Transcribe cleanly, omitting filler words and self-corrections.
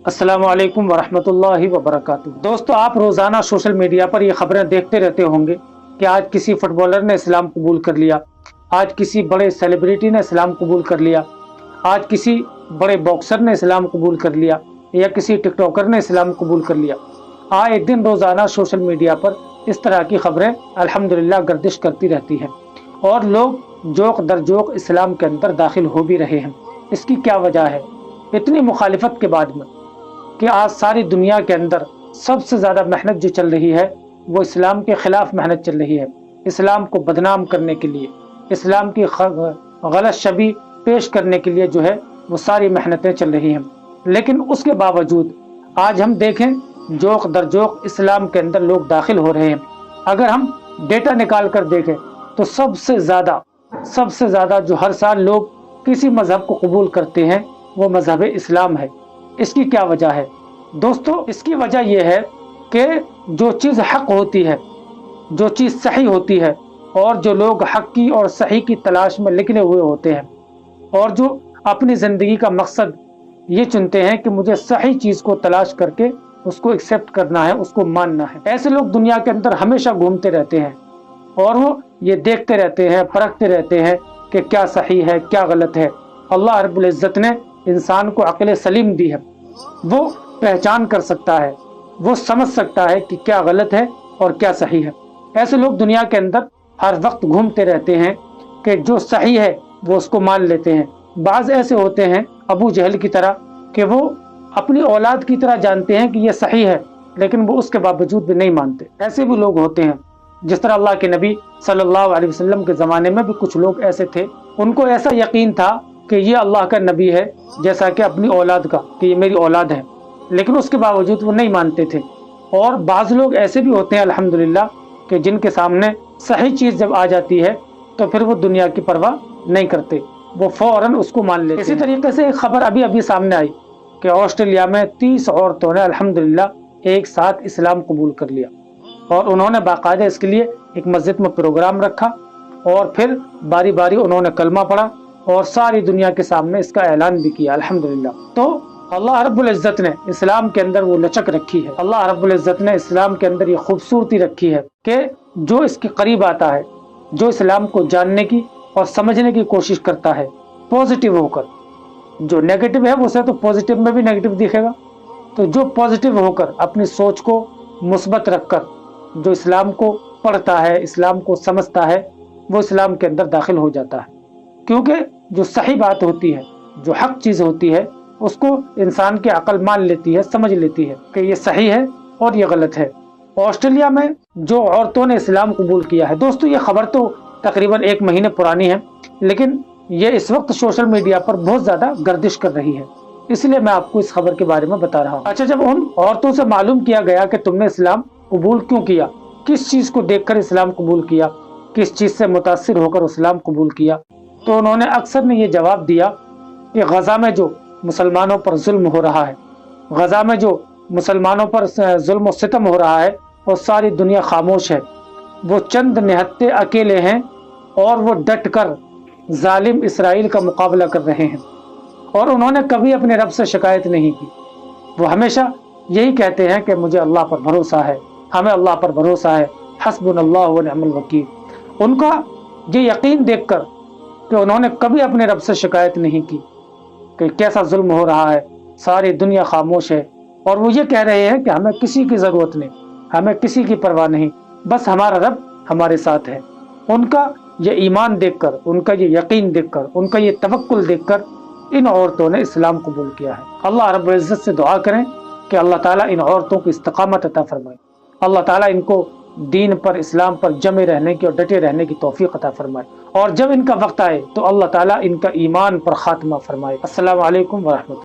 अस्सलामु अलैकुम वरहमतुल्लाहि वबरकातुहू। दोस्तों, आप रोजाना सोशल मीडिया पर ये खबरें देखते रहते होंगे कि आज किसी फुटबॉलर ने इस्लाम कबूल कर लिया, आज किसी बड़े सेलिब्रिटी ने इस्लाम कबूल कर लिया, आज किसी बड़े बॉक्सर ने इस्लाम कबूल कर लिया या किसी टिकटॉकर ने इस्लाम कबूल कर लिया। आए दिन रोजाना सोशल मीडिया पर इस तरह की खबरें अल्हम्दुलिल्लाह गर्दिश करती रहती हैं और लोग जोक दर जोक इस्लाम के अंदर दाखिल हो भी रहे हैं। इसकी क्या वजह है? इतनी मुखालिफत के बाद में कि आज सारी दुनिया के अंदर सबसे ज़्यादा मेहनत जो चल रही है वो इस्लाम के ख़िलाफ़ मेहनत चल रही है। इस्लाम को बदनाम करने के लिए, इस्लाम की गलत छवि पेश करने के लिए जो है वो सारी मेहनतें चल रही हैं। लेकिन उसके बावजूद आज हम देखें जोक दर जोक इस्लाम के अंदर लोग दाखिल हो रहे हैं। अगर हम डेटा निकाल कर देखें तो सबसे ज़्यादा जो हर साल लोग किसी मज़हब को कबूल करते हैं वो मज़हब इस्लाम है। इसकी क्या वजह है दोस्तों? इसकी वजह यह है कि जो चीज़ हक होती है, जो चीज़ सही होती है और जो लोग हक की और सही की तलाश में निकले हुए होते हैं और जो अपनी ज़िंदगी का मकसद ये चुनते हैं कि मुझे सही चीज़ को तलाश करके उसको एक्सेप्ट करना है, उसको मानना है, ऐसे लोग दुनिया के अंदर हमेशा घूमते रहते हैं और वो ये देखते रहते हैं, परखते रहते हैं कि क्या सही है क्या गलत है। अल्लाह रब्बुल इज़्ज़त ने इंसान को अक्ल सलीम दी है, वो पहचान कर सकता है, वो समझ सकता है कि क्या गलत है और क्या सही है। ऐसे लोग दुनिया के अंदर हर वक्त घूमते रहते हैं कि जो सही है वो उसको मान लेते हैं। बाज़ ऐसे होते हैं अबू जहल की तरह कि वो अपनी औलाद की तरह जानते हैं कि ये सही है लेकिन वो उसके बावजूद भी नहीं मानते। ऐसे भी लोग होते हैं। जिस तरह अल्लाह के नबी सल्लल्लाहु अलैहि वसल्लम के ज़माने में भी कुछ लोग ऐसे थे, उनको ऐसा यकीन था कि ये अल्लाह का नबी है जैसा कि अपनी औलाद का, कि ये मेरी औलाद है, लेकिन उसके बावजूद वो नहीं मानते थे। और बाज़ लोग ऐसे भी होते हैं अल्हम्दुलिल्लाह कि जिनके सामने सही चीज़ जब आ जाती है तो फिर वो दुनिया की परवाह नहीं करते, वो फ़ौरन उसको मान लेते। इसी तरीके से एक खबर अभी सामने आई कि ऑस्ट्रेलिया में 30 औरतों ने अल्हम्दुलिल्लाह एक साथ इस्लाम कबूल कर लिया और उन्होंने बाकायदा इसके लिए एक मस्जिद में प्रोग्राम रखा और फिर बारी बारी उन्होंने कलमा पढ़ा और सारी दुनिया के सामने इसका ऐलान भी किया अल्हम्दुलिल्लाह। तो अल्लाह रब्बुल इज़्ज़त ने इस्लाम के अंदर वो लचक रखी है, अल्लाह रब्बुल इज़्ज़त ने इस्लाम के अंदर ये खूबसूरती रखी है कि जो इसके करीब आता है, जो इस्लाम को जानने की और समझने की कोशिश करता है पॉजिटिव होकर, जो नेगेटिव है उसे तो पॉजिटिव में भी नेगेटिव दिखेगा, तो जो पॉजिटिव होकर अपनी सोच को मुस्बत रखकर जो इस्लाम को पढ़ता है, इस्लाम को समझता है, वो इस्लाम के अंदर दाखिल हो जाता है। क्योंकि जो सही बात होती है, जो हक चीज़ होती है, उसको इंसान की अकल मान लेती है, समझ लेती है कि ये सही है और ये गलत है। ऑस्ट्रेलिया में जो औरतों ने इस्लाम कबूल किया है, दोस्तों ये खबर तो तकरीबन 1 महीने पुरानी है, लेकिन ये इस वक्त सोशल मीडिया पर बहुत ज़्यादा गर्दिश कर रही है, इसलिए मैं आपको इस खबर के बारे में बता रहा हूँ। अच्छा, जब उन औरतों से मालूम किया गया कि तुमने इस्लाम कबूल क्यों किया, किस चीज़ को देखकर इस्लाम कबूल किया, किस चीज़ से मुतासिर होकर इस्लाम कबूल किया, तो उन्होंने अक्सर ने ये जवाब दिया कि गज़ा में जो मुसलमानों पर जुल्म हो रहा है, गज़ा में जो मुसलमानों पर जुल्म और सितम हो रहा है और सारी दुनिया खामोश है, वो चंद निहत्ते अकेले हैं और वो डट कर जालिम इसराइल का मुकाबला कर रहे हैं। और उन्होंने कभी अपने रब से शिकायत नहीं की, वो हमेशा यही कहते हैं कि मुझे अल्लाह पर भरोसा है, हमें अल्लाह पर भरोसा है, हस्बुनल्लाहु व निअमल वकील। उनका ये यकीन देखकर कि उन्होंने कभी अपने रब से शिकायत नहीं की कि कैसा जुल्म हो रहा है, सारी दुनिया खामोश है, और वो ये कह रहे हैं कि हमें किसी की ज़रूरत नहीं, हमें किसी की परवाह नहीं, बस हमारा रब हमारे साथ है। उनका ये ईमान देखकर, उनका ये यकीन देखकर, उनका ये तवक्कुल देखकर इन औरतों ने इस्लाम कबूल किया है। अल्लाह रब्बुल इज़्ज़त से दुआ करें कि अल्लाह ताला इन औरतों को इस्तिक़ामत अता फरमाए, अल्लाह ताला इनको दीन पर, इस्लाम पर जमे रहने की और डटे रहने की तौफीक अता फरमाए, और जब इनका वक्त आए तो अल्लाह ताला इनका ईमान पर खात्मा फरमाए। अस्सलामु अलैकुम व रहमतुल्लाह।